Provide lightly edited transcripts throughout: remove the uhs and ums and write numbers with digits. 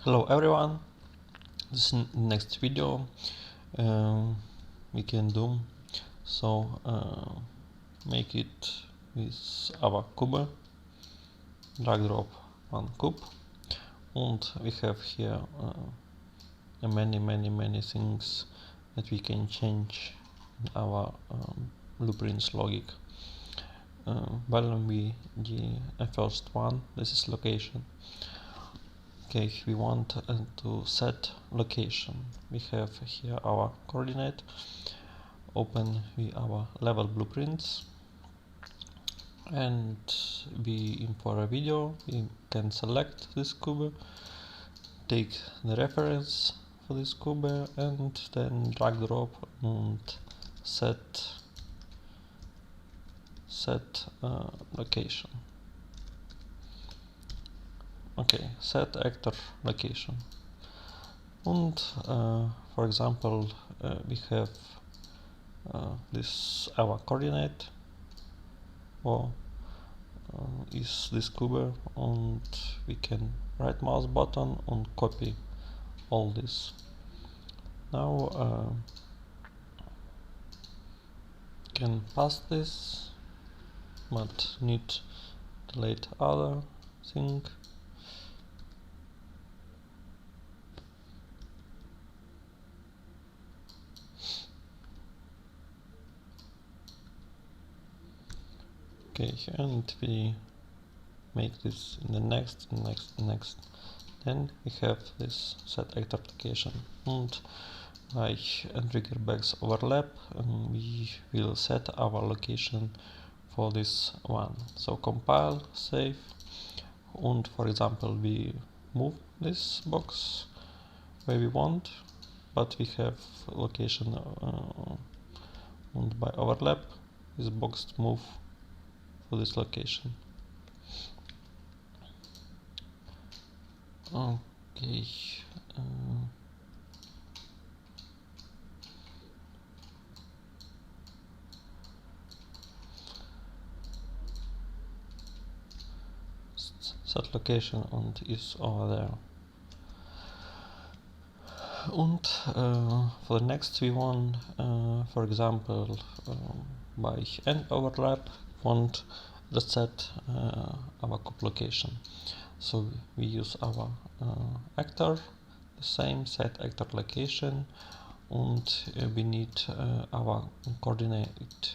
Hello everyone, this next video we can do make it with our cube, drag drop one cube, and we have here many things that we can change in our blueprints logic. The first one, this is location. Okay, we want to set location. We have here our coordinate. Open our level blueprints, and for a video we can select this cube, take the reference for this cube, and then drag drop and set location. Okay, set actor location. And for example, we have this our coordinate, or is this cube, and we can right mouse button and copy all this. Now can pass this, but need to delete other thing. Okay, and we make this in the next. Then we have this set actor location, and by trigger bags overlap, we will set our location for this one. So compile, save, and for example we move this box where we want, but we have location and by overlap this box move for this location. Okay. Set location and is over there. And for the next we want, for example, by end overlap, want to set our cube location. So we use our actor, the same set actor location, and we need our coordinate,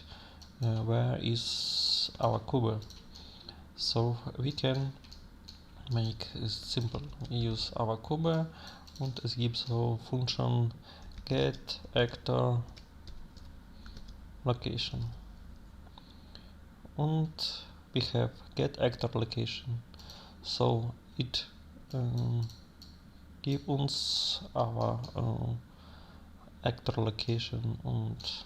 where is our cube. So we can make it simple. We use our cube and es gibt so function get actor location, and we have get actor location, so it gives uns our actor location, und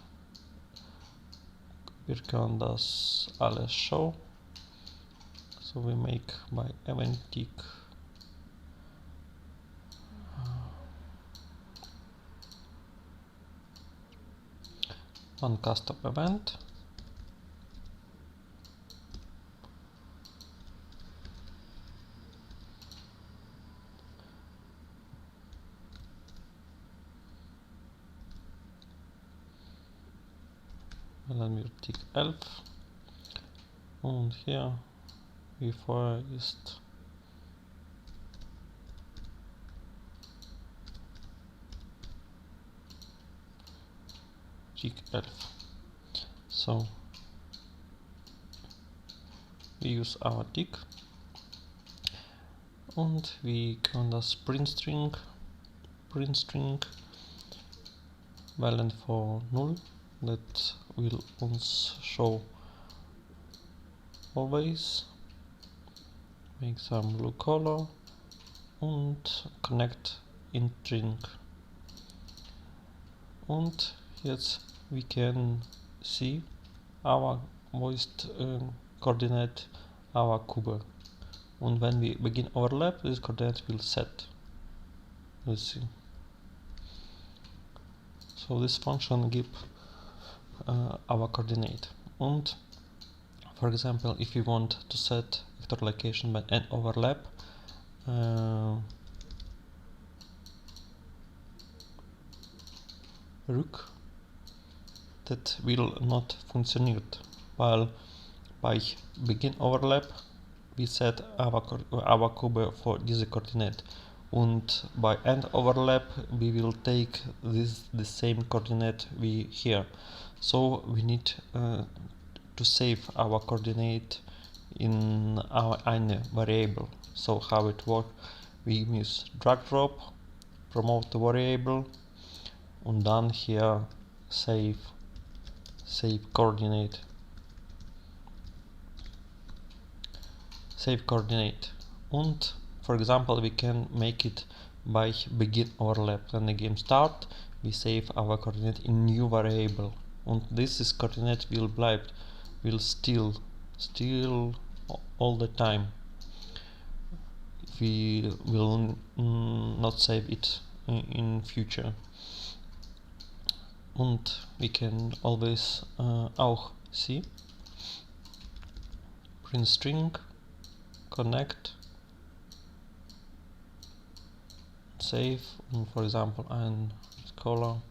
wir können das alles show. So we make by event tick one custom event. Let me tick elf, and here before is tick elf. So we use our tick, and we can das print string value for null, that will uns show always. Make some blue color and connect in string. And jetzt we can see our voiced coordinate, our cube. And when we begin overlap, this coordinate will set. Let's see. So this function gives our coordinate. And for example, if you want to set vector location by an overlap, rück, that will not funktioniert, weil bei Begin Overlap wir set our Kube for diese coordinate, und bei End Overlap we will take the same coordinate we here. So we need to save our coordinate in eine variable. So how it works, we use drag drop, promote the variable, und dann hier save coordinate. And for example we can make it by begin overlap. When the game start, we save our coordinate in new variable, and this is coordinate will still all the time. We will not save it in future. Und we can always auch see print string, connect, save, and for example ein color.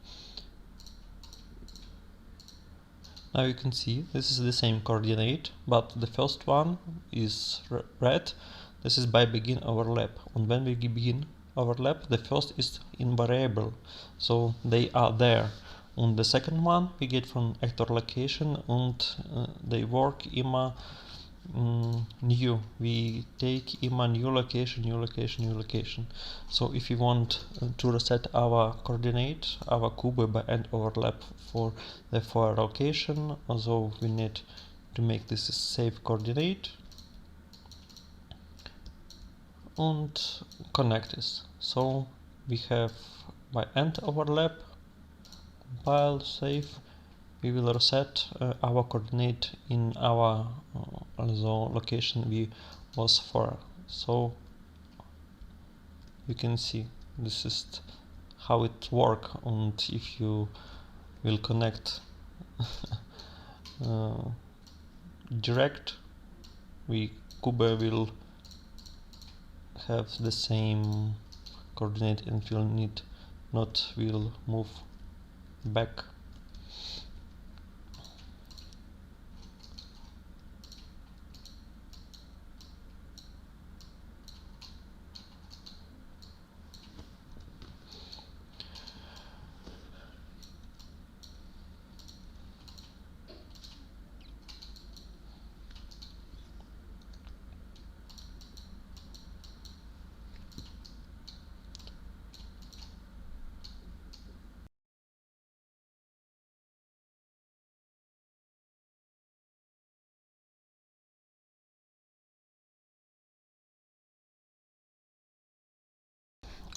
Now you can see this is the same coordinate, but the first one is red. This is by begin overlap, and when we begin overlap, the first is in variable, so they are there. And the second one we get from actor location, and they work immer new. We take immer new location. So if you want to reset our coordinate, our Kube by end overlap for the for location, also we need to make this a save coordinate and connect this. So we have by end overlap, compile, save, we will reset our coordinate in our also location we was for. So you can see this is how it work, and if you will connect direct, Kube will have the same coordinate and will move back.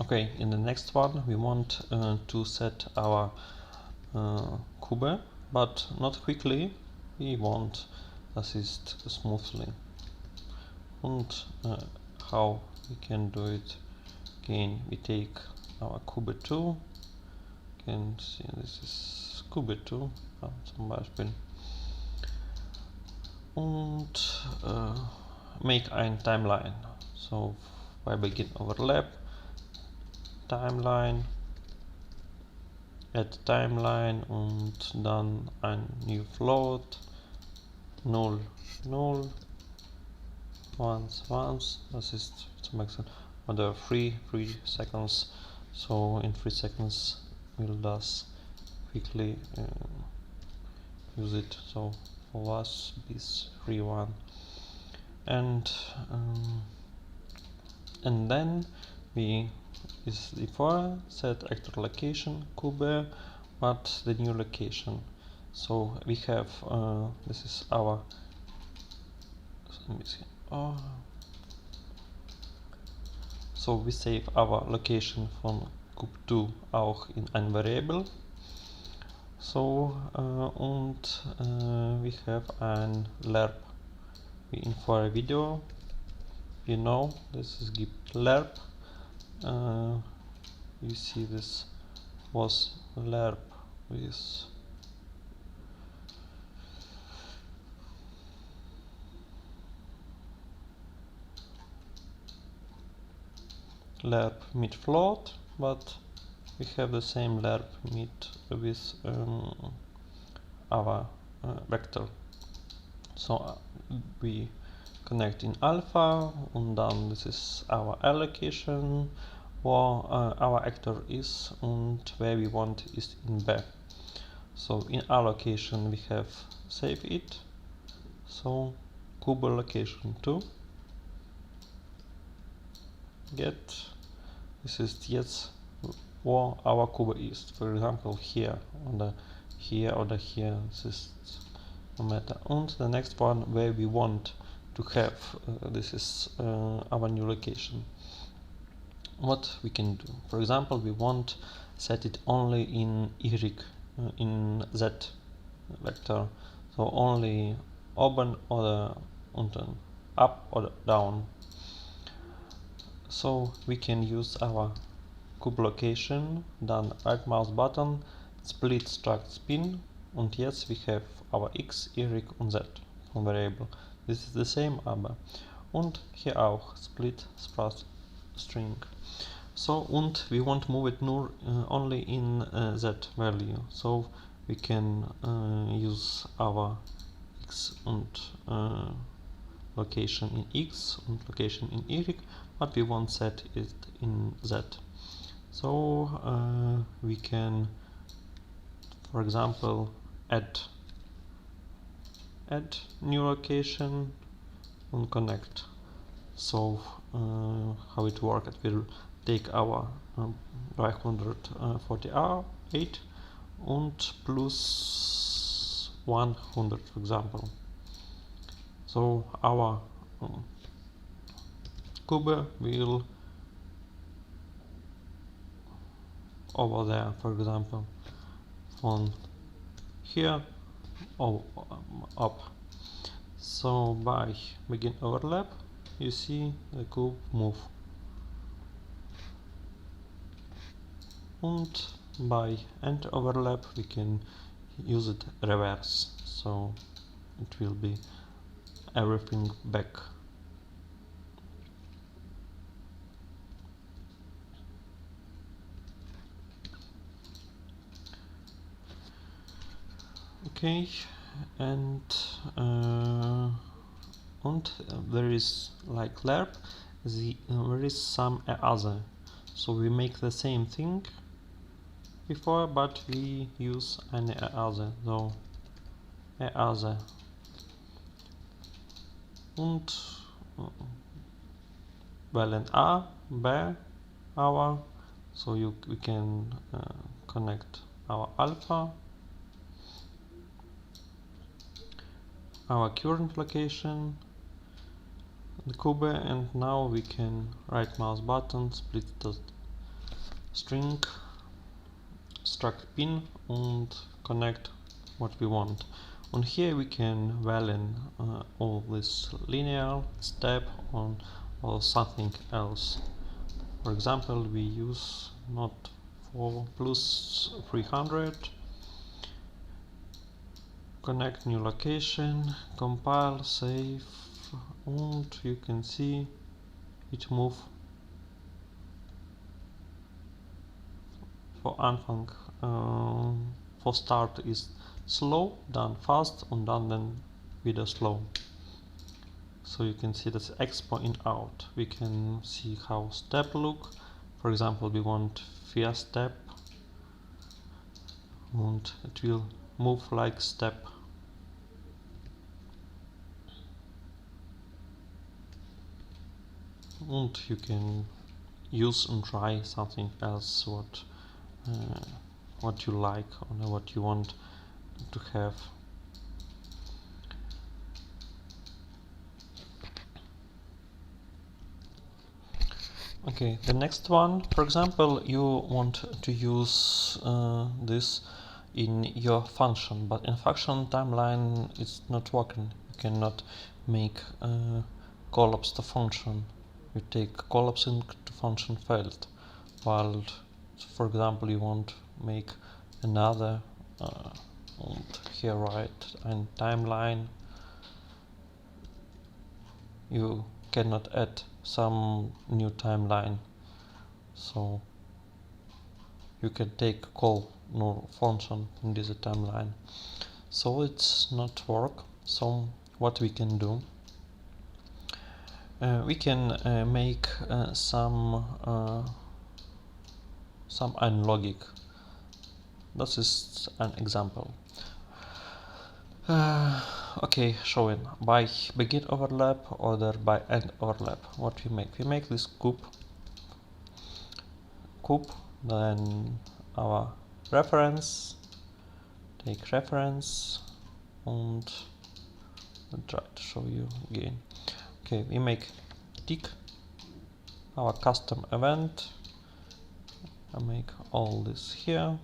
Okay, in the next one we want to set our Kube, but not quickly. We want assist smoothly. And how we can do it? Again, we take our Kube 2. You can see this is Kube 2 zum Beispiel. Und make ein Timeline. So by begin overlap, Timeline, add Timeline, und dann ein new float, 0, 0, once, das ist zum Beispiel oder 3 seconds, so in 3 seconds we'll thus quickly use it. So for us this 3-1, and then we is before set actor location Kube, but the new location. So we have this is our so we save our location von Kube2 auch in ein Variable. So und we have ein lerp. We in for a video, you know, this is gibt lerp. You see this was lerp with lerp mit float, but we have the same lerp meet with our vector. So we connect in alpha, and then this is our allocation where our actor is, and where we want is in B. So in allocation we have save it, so cube location 2, get, this is yes where our cube is, for example here, or the here, or the here, this is no matter. And the next one where we want to have, this is our new location. What we can do, for example, we want set it only in Y, in Z vector, so only open or unten, up or down. So we can use our cube location, then right mouse button, split struct spin, and yes, we have our x, y and z from variable. This is the same, aber. Und hier auch split string. So, and we want to move it only in z value. So we can use our x and location in x and location in y, but we want set it in z. So we can, for example, add new location and connect. So how it works, it will take our 548 and plus 100, for example. So our cube will over there, for example, from here up. So by begin overlap, you see the cube move, and by end overlap we can use it reverse, so it will be everything back. Okay, and there is like lerp, there is some other, so we make the same thing before, but we use an other, so other, and wählen A, B, our, so we can connect our alpha, our current location, the cube, and now we can right mouse button, split the string, struct pin, and connect what we want. And here we can value all this linear step on or something else. For example, we use not for plus 300, connect new location, compile, save, and you can see it move for Anfang. For start is slow, then fast, and then wieder slow. So you can see that's expo in out. We can see how step look. For example, we want 4 step, and it will move like step. And you can use and try something else what you like or what you want to have. Okay, the next one, for example, you want to use this in your function, but in function timeline it's not working. You cannot make collapse the function. You take collapse into function failed, while, for example, you want to make another and here right and timeline, you cannot add some new timeline, so you can take call null function in this timeline. So it's not work. So what we can do, we can make some logic. This is an example. Okay, showing by begin overlap or by end overlap. What we make? We make this cube, then our reference, take reference, and I'll try to show you again. Okay, we make tick, our custom event. I make all this here.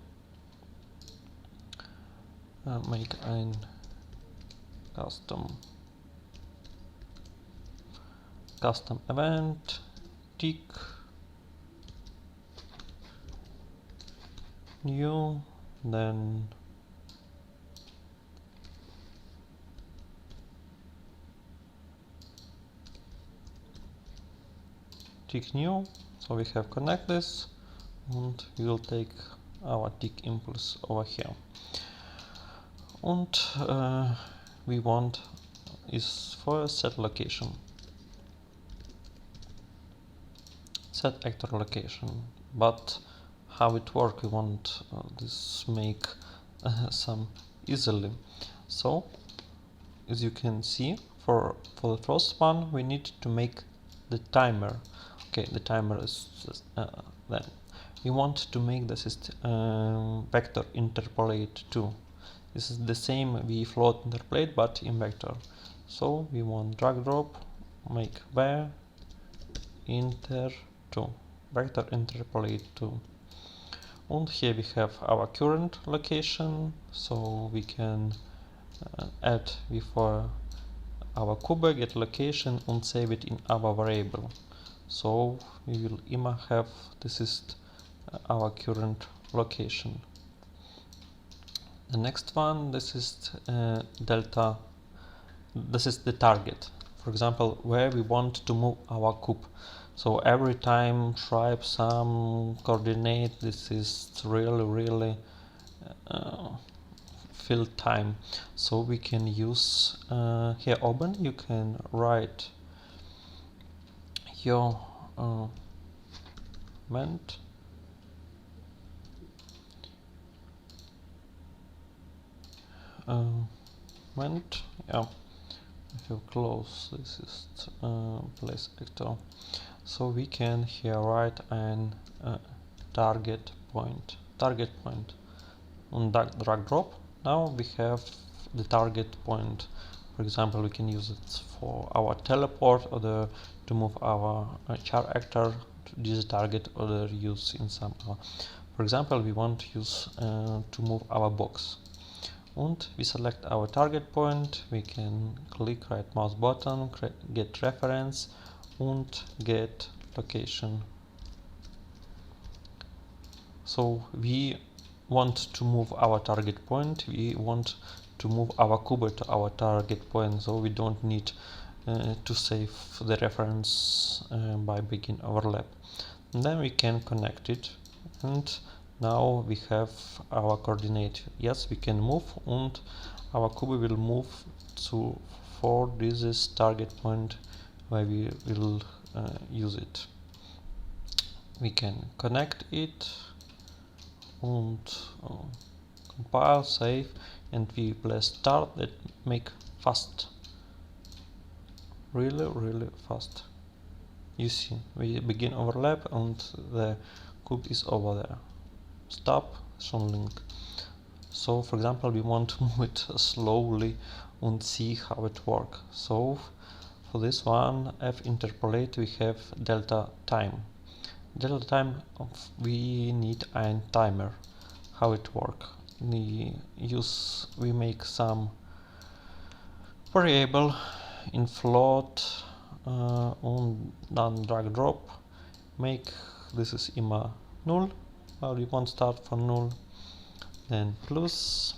Make ein custom event, tick, new, then tick new. So we have connect this, and we will take our tick impulse over here. And we want is for set location, set actor location. But how it work? We want this make some easily. So as you can see, for the first one we need to make the timer. Okay, the timer is then we want to make the vector interpolate too. This is the same we float interpolate but in vector. So we want drag drop, make var inter 2, vector interpolate 2. And here we have our current location, so we can add before our cube get location and save it in our variable. So we will have this is our current location. The next one, this is delta. This is the target. For example, where we want to move our cube. So every time type some coordinate. This is really fill time. So we can use here open. You can write your event. Yeah, if you close this is place actor, so we can here write an target point on drag drop. Now we have the target point. For example, we can use it for our teleport or to move our char actor to this target or use in some. For example, we want to use to move our box. And we select our target point, we can click right mouse button, get reference and get location. So we want to move our target point, we want to move our cube to our target point, so we don't need to save the reference by begin overlap. And then we can connect it, and now we have our coordinate. Yes, we can move, and our cube will move for this target point where we will use it. We can connect it and compile, save, and we press start. That make fast, really fast. You see, we begin overlap and the cube is over there. Stop, show link. So for example, we want to move it slowly and see how it works. So for this one, f interpolate, we have delta time. Delta time we need a timer. How it works? We make some variable in float and then drag drop. Make this is ima null. Well, we want to start from null, then plus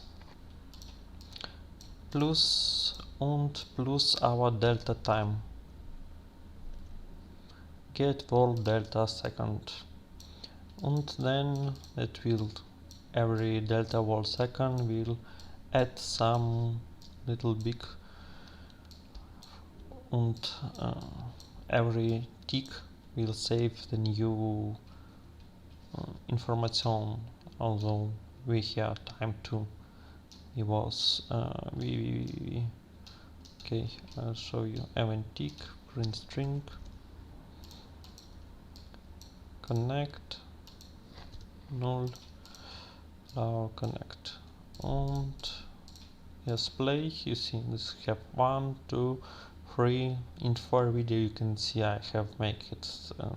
and plus our delta time, get for delta second, and then it will every delta volt second will add some little big, and every tick will save the new information, although we have time to. It was okay. I'll show you event tick, print string, connect, null, now connect, and yes, play. You see this have 1, 2, 3. In 4 video you can see I have make it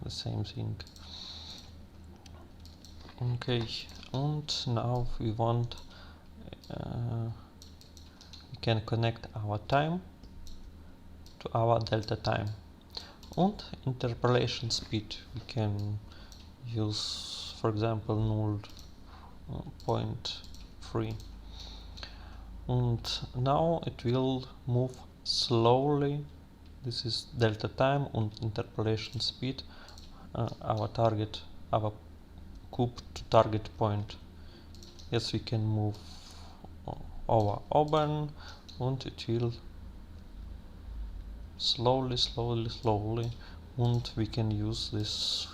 the same thing. Okay, and now we want we can connect our time to our delta time, and interpolation speed we can use, for example, 0.3, and now it will move slowly. This is delta time and interpolation speed, our target, our cube to target point. Yes, we can move over open, and it will slowly, and we can use this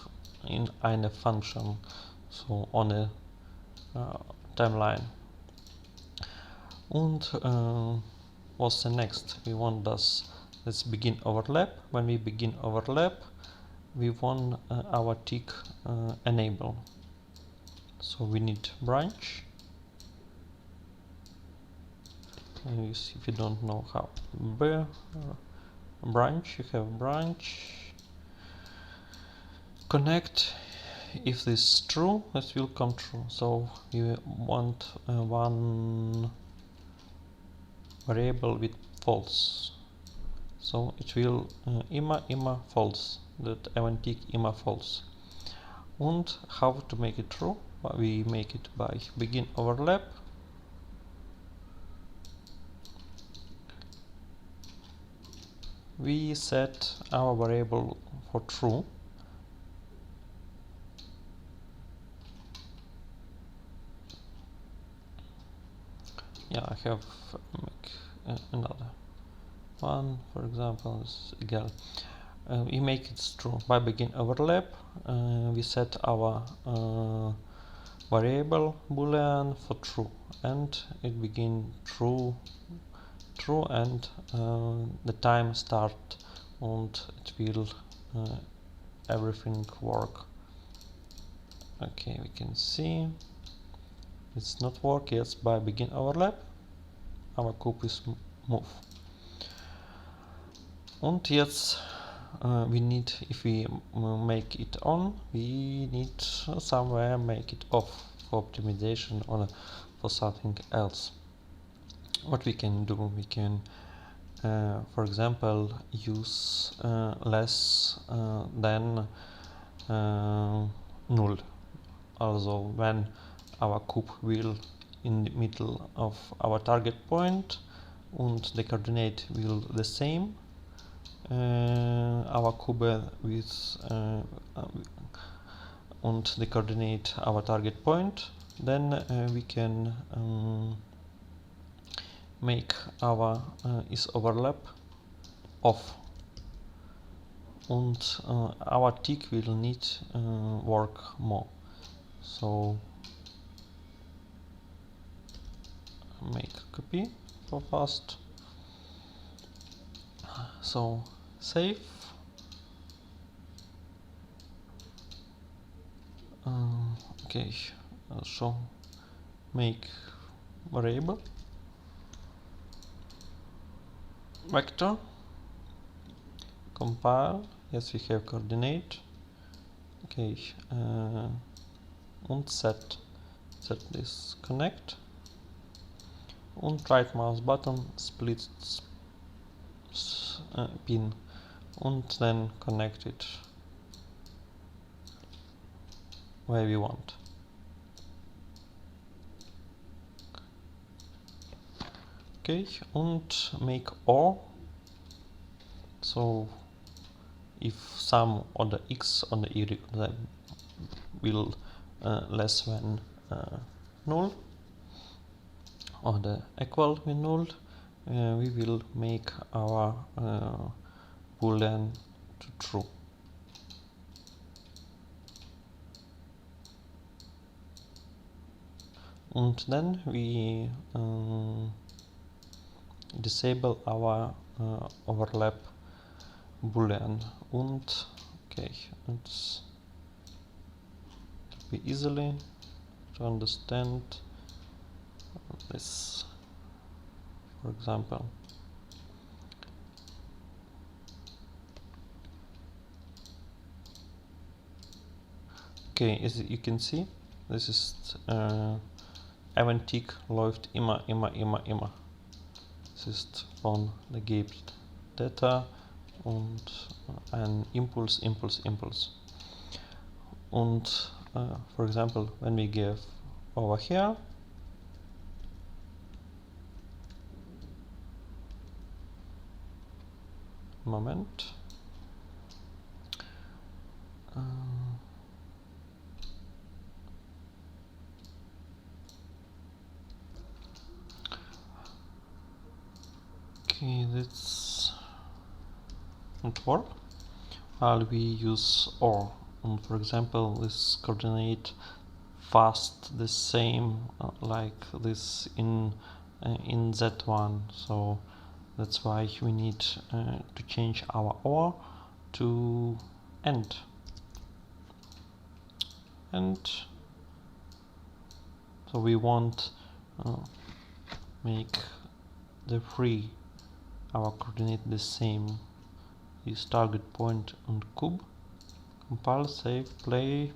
in eine function, so on a timeline. And what's the next? We want this. Let's begin overlap. When we begin overlap, we want our tick enable. So we need branch. If you don't know how, branch, you have branch, connect. If this is true, it will come true. So you want one variable with false. So it will ima false, that event tick ima false. And how to make it true? We make it by begin overlap. We set our variable for true. Yeah, I have make another one, for example, is equal. We make it true by begin overlap. We set our variable boolean for true, and it begin true, and the time start, and it will everything work. Okay, we can see it's not work. Yes, by begin overlap our cube is move. And yes, we need, if we make it on, we need somewhere make it off for optimization or for something else. What we can do, we can for example use less than null. Also when our cube will in the middle of our target point and the coordinate will the same, our cube with and the coordinate our target point, then we can make our is overlap off, and our tick will need work more. So make copy for fast. So save. Okay, also make variable vector, compile. Yes, we have coordinate. Okay, and set this connect, and right mouse button split pin, and then connect it where we want. Okay, and make OR. So if some on the X on the Y will less than null or the equal with null, we will make our boolean to true. And then we disable our overlap boolean. And okay, it's to be easily to understand this. For example, okay, as you can see, this is event tick läuft immer. Das ist von der gibt Data und ein Impuls. Und for example, when we give over here, moment, okay, that's not work. While we use OR, and for example, this coordinate fast the same like this in Z1, so that's why we need to change our OR to end. And so we want make the three our coordinate the same. Is target point and cube. Compile, save, play,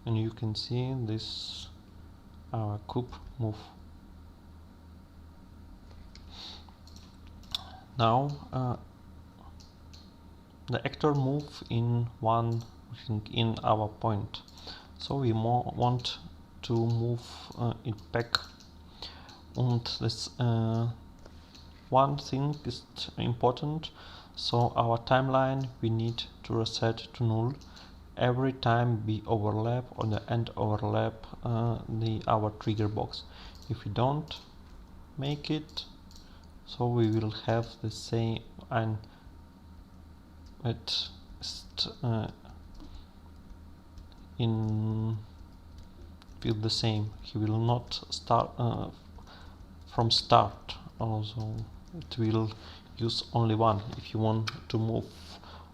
and you can see this our cube move. Now the actor move in our point, so we want to move it back. And this one thing is important. So our timeline we need to reset to null every time we overlap or the end overlap our trigger box. If we don't make it, so we will have the same and it feel the same. He will not start from start. Also, it will use only one. If you want to move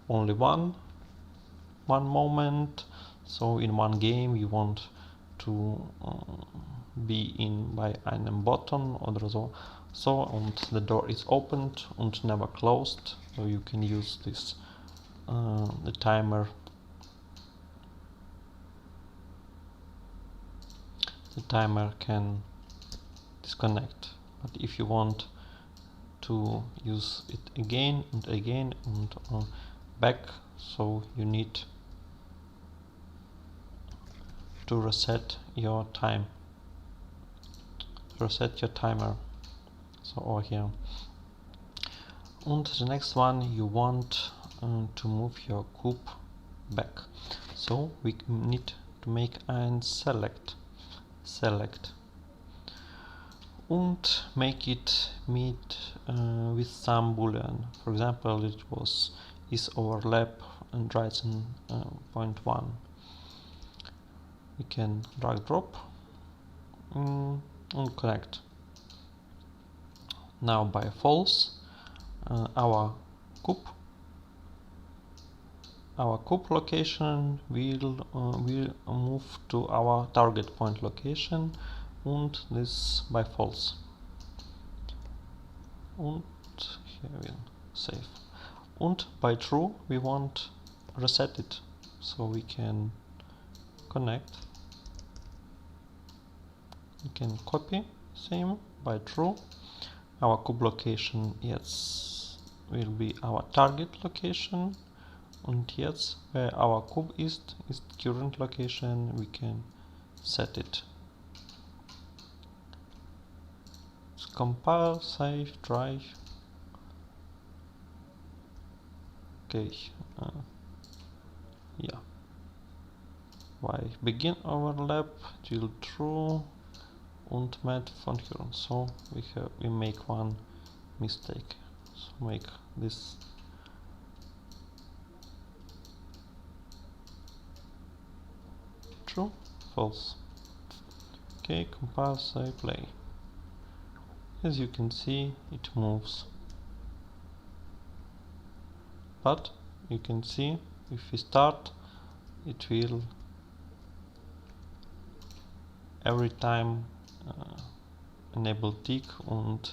only one moment, so in one game you want to be in by einem Button oder so, and the door is opened and never closed, so you can use this the timer. The timer can disconnect, but if you want to use it again and again and back, so you need to reset your timer. So over here. And the next one, you want to move your cube back, so we need to make a select and make it meet with some boolean. For example, it is overlap and writes in point 1. We can drag drop and connect. Now by false, our cube location will move to our target point location, and this by false. And here we'll save. And by true we want reset it, so we can connect. We can copy same by true. Our cube location will be our target location, and where our cube is current location. We can set it. Compile, save, try. Okay, yeah. Bei Begin Overlap it will true und met von here on. So we make one mistake. So make this true, false. Okay, compile, say, play. As you can see, it moves. But you can see if we start, it will every time enable tick, and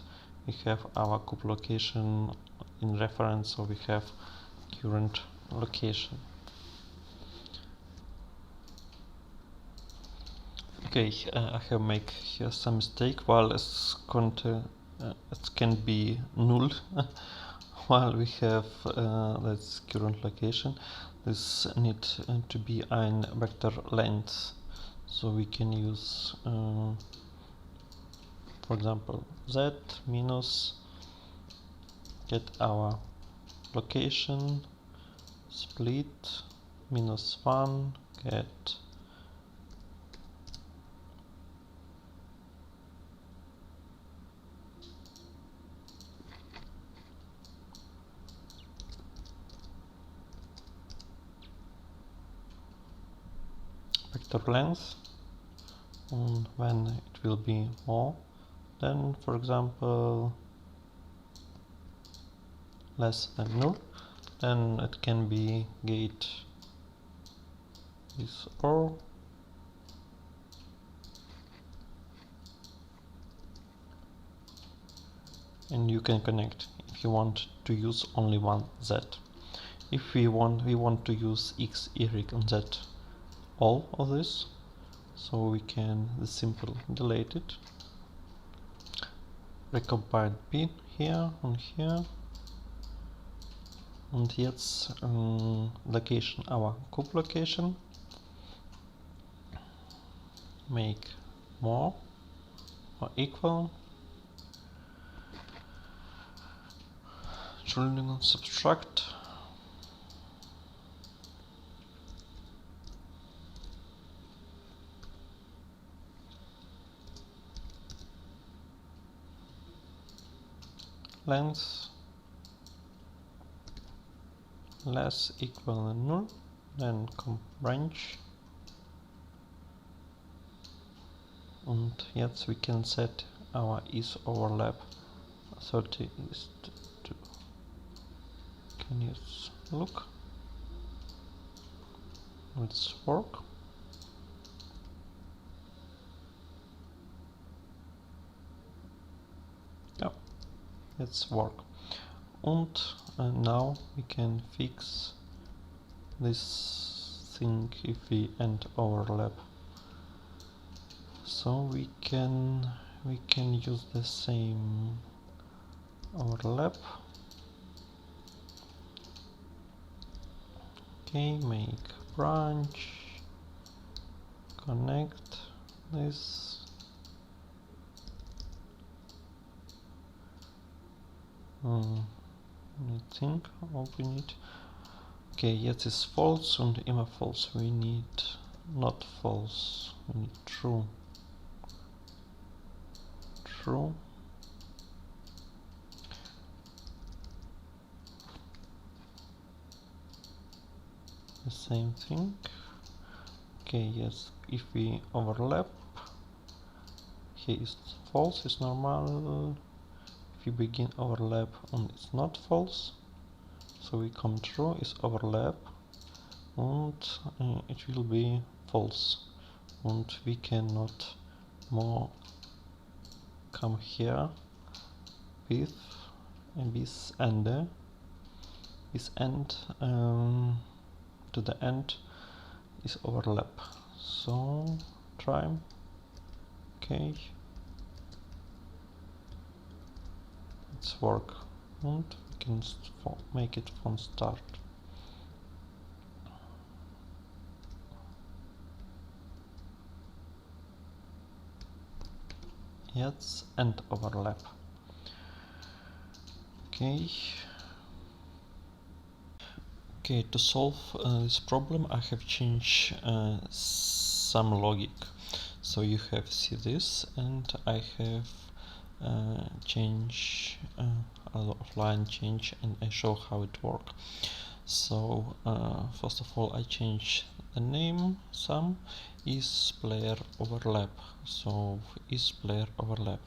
we have our cube location in reference, so we have current location. Okay, I have make here some mistake. While it can be null, while we have that's current location, this need to be ein vector length, so we can use for example z minus get our location split minus 1 get vector length, and when it will be more than, for example, less than null, then it can be get this or and you can connect if you want to use only one z. If we want to use x, y, and z, all of this, so we can simply delete it, recombine pin here and here, and jetzt location, our cube location, make more or equal, Entschuldigung, subtract length less equal than null, then come branch, and jetzt we can set our is overlap 30 is to can you look, let's work. Yeah, let's work. And now we can fix this thing if we end overlap. So we can use the same overlap. Okay, make branch, connect this. I think open it. Okay, yes, it's false, and immer false. We need not false. We need true. True. The same thing. Okay, yes. If we overlap, here is false. Is normal. If you begin overlap and it's not false, so we come true is overlap, and it will be false, and we cannot more come here with this end to the end is overlap. So try. Okay, it's work, and we can make it from start. Yes, and overlap. Okay. Okay, to solve this problem I have changed some logic. So you have see this, and I have change offline change, and I show how it works. So first of all I change the name some is player overlap. So is player overlap.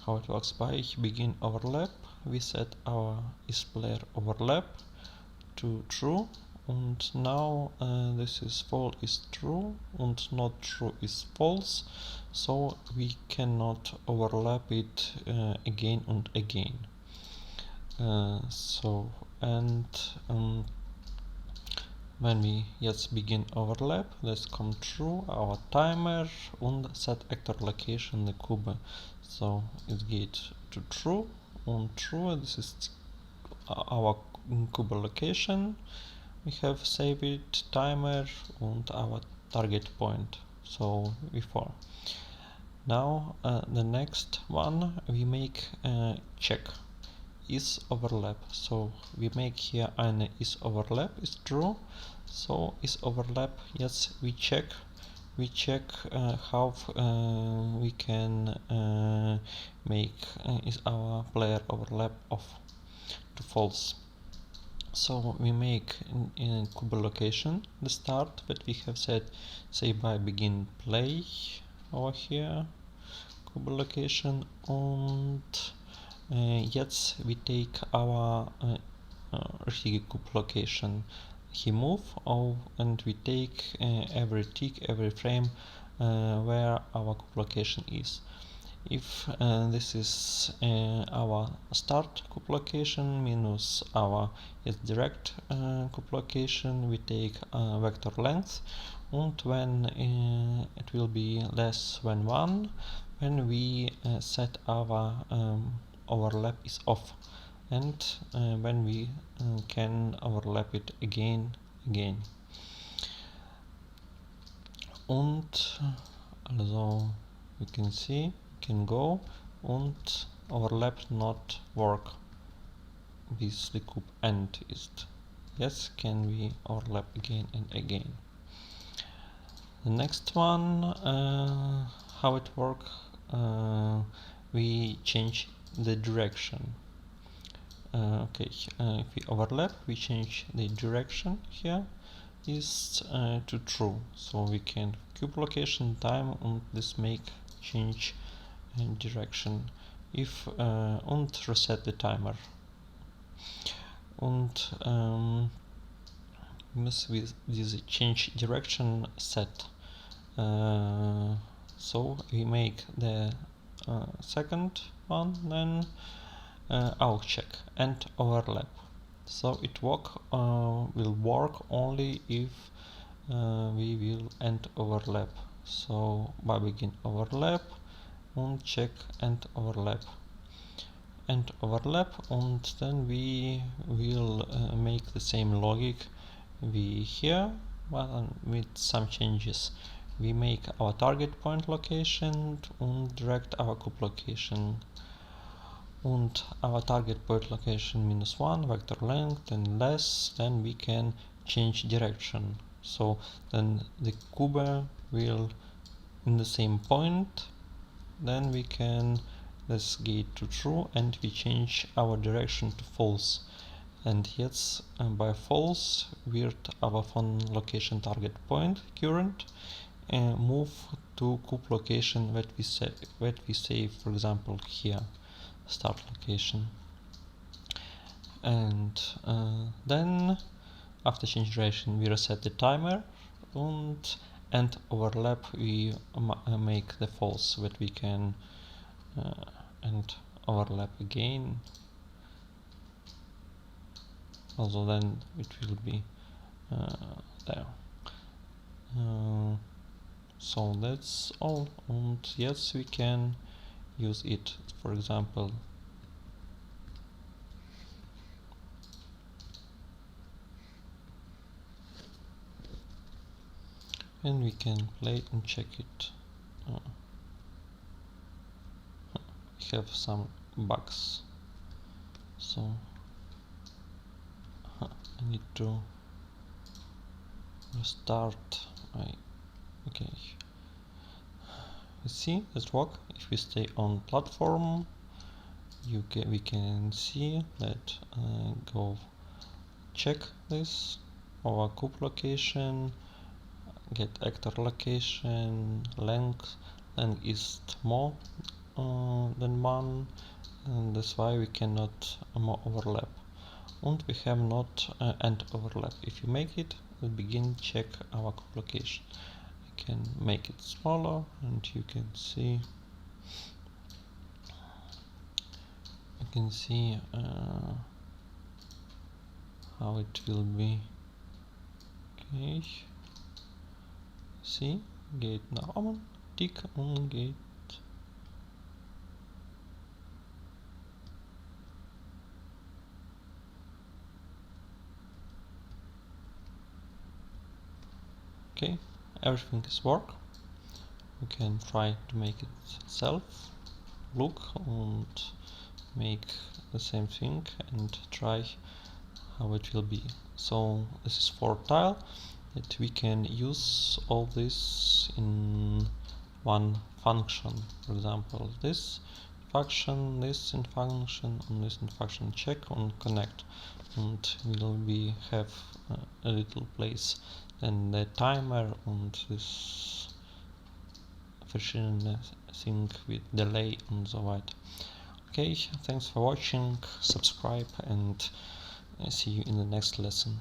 How it works: by begin overlap we set our is player overlap to true, and now this is false is true and not true is false, so we cannot overlap it again and again. When we begin overlap, let's come true our timer and set actor location the cube, so it gets to true and true. This is our cube location. We have saved timer and our target point, so before. Now the next one we make check is overlap. So we make here an is overlap is true. So is overlap, yes, we check how we can make is our player overlap off to false. So we make in cube location the start that we have set, say by begin play over here cube location, and yes, we take our cube location he move, and we take every tick, every frame where our cube location is. If this is our start cube location minus our direct cube location, we take vector length, and when it will be less than 1, when we set our overlap is off, and when we can overlap it again. And also you can see can go and overlap not work with the cube end is. Yes, can we overlap again and again. The next one, how it work, we change the direction. If we overlap, we change the direction here is to true, so we can cube location time and this make change direction. If and reset the timer, and with this change direction set. So we make the second one, then our check and overlap. So it will work only if we will end overlap. So by begin overlap and check and overlap, and then we will make the same logic we here, but with some changes. We make our target point location and direct our cube location, and our target point location -1 vector length and less, then we can change direction. So then the cube will in the same point, then we can let's get to true and we change our direction to false. And yes, by false we're our phone location target point current and move to cube location that we save, for example here start location. And then after change direction we reset the timer, and overlap we make the false that we can and overlap again. Also then it will be there. So that's all, and yes, we can use it, for example and we can play and check it. We have some bugs, so I need to Restart. Okay. You see this work. If we stay on platform, we can see that go check this our cube location, get actor location, length is more than 1, and that's why we cannot more overlap. And we have not end overlap. If you make it, we begin check our cube location. I can make it smaller, and you can see how it will be. Okay, see, geht nach oben, dick und geht okay, everything is work. We can try to make it self, look and make the same thing and try how it will be. So this is for tile that we can use all this in one function. For example, this function, this in function, and this in function check and connect, and we have a little place then the timer and this verschiedene thing with delay and so weiter. Okay, thanks for watching, subscribe and see you in the next lesson.